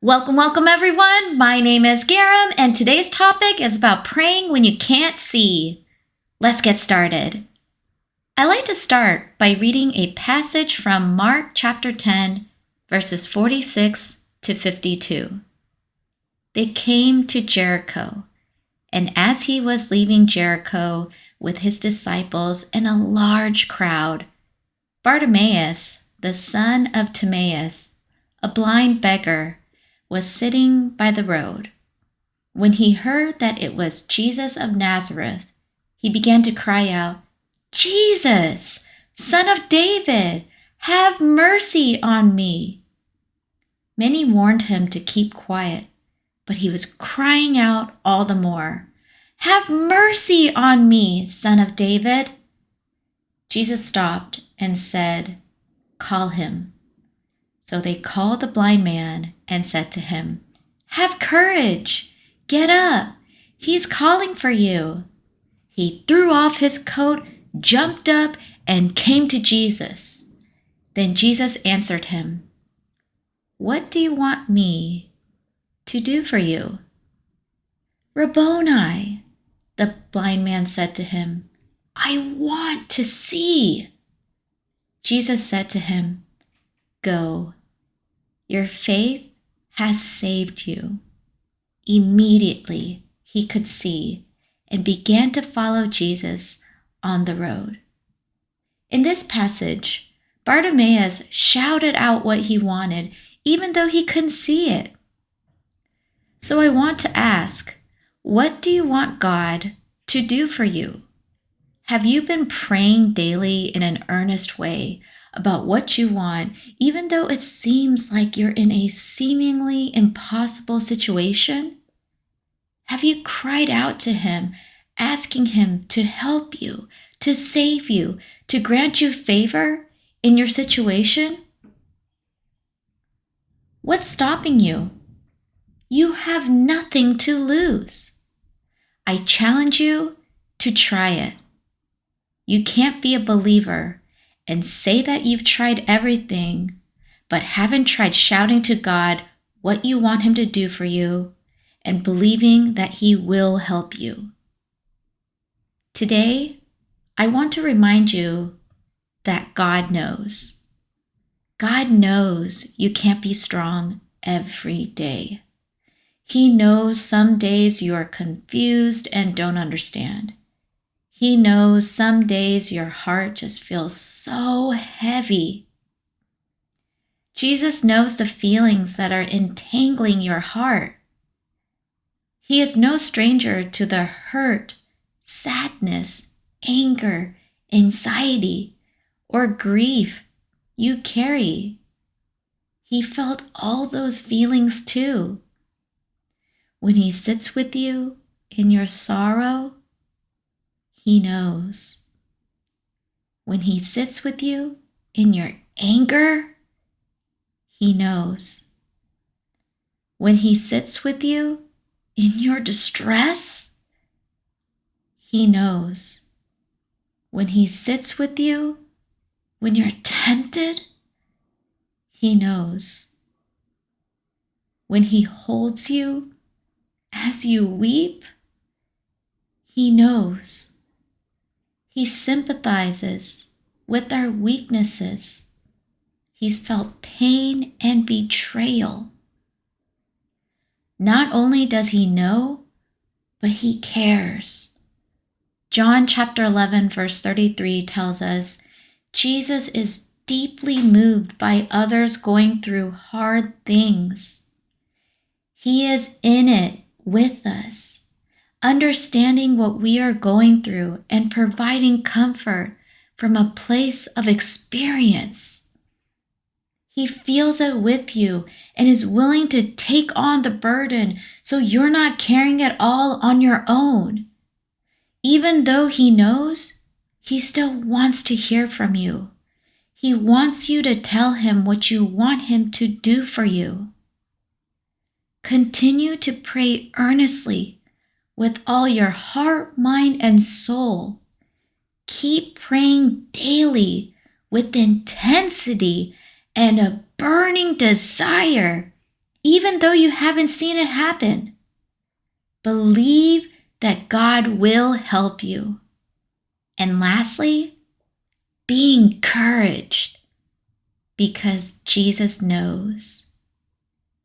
Welcome, welcome everyone. My name is Garam, and today's topic is about praying when you can't see. Let's get started. I like to start by reading a passage from Mark chapter 10, verses 46 to 52. They came to Jericho, and as he was leaving Jericho with his disciples and a large crowd, Bartimaeus, the son of Timaeus, a blind beggar, was sitting by the road. When he heard that it was Jesus of Nazareth, he began to cry out, "Jesus, Son of David, have mercy on me." Many warned him to keep quiet, but he was crying out all the more, "Have mercy on me, Son of David." Jesus stopped and said, "Call him." So they called the blind man and said to him, "Have courage, get up, he's calling for you." He threw off his coat, jumped up, and came to Jesus. Then Jesus answered him, "What do you want me to do for you?" "Rabboni," the blind man said to him, "I want to see." Jesus said to him, "Go. Your faith has saved you." Immediately he could see and began to follow Jesus on the road. In this passage, Bartimaeus shouted out what he wanted, even though he couldn't see it. So I want to ask, what do you want God to do for you? Have you been praying daily in an earnest way about what you want, even though it seems like you're in a seemingly impossible situation? Have you cried out to Him, asking Him to help you, to save you, to grant you favor in your situation? What's stopping you? You have nothing to lose. I challenge you to try it. You can't be a believer and say that you've tried everything, but haven't tried shouting to God what you want Him to do for you and believing that He will help you. Today, I want to remind you that God knows. God knows you can't be strong every day. He knows some days you are confused and don't understand. He knows some days your heart just feels so heavy. Jesus knows the feelings that are entangling your heart. He is no stranger to the hurt, sadness, anger, anxiety, or grief you carry. He felt all those feelings too. When He sits with you in your sorrow, He knows. When He sits with you in your anger, He knows. When He sits with you in your distress, He knows. When He sits with you when you're tempted, He knows. When He holds you as you weep, He knows. He sympathizes with our weaknesses. He's felt pain and betrayal. Not only does He know, but He cares. John chapter 11, verse 33 tells us, Jesus is deeply moved by others going through hard things. He is in it with us, understanding what we are going through and providing comfort from a place of experience. He feels it with you and is willing to take on the burden so you're not carrying it all on your own. Even though He knows, He still wants to hear from you. He wants you to tell Him what you want Him to do for you. Continue to pray earnestly with all your heart, mind, and soul. Keep praying daily with intensity and a burning desire, even though you haven't seen it happen. Believe that God will help you. And lastly, be encouraged because Jesus knows.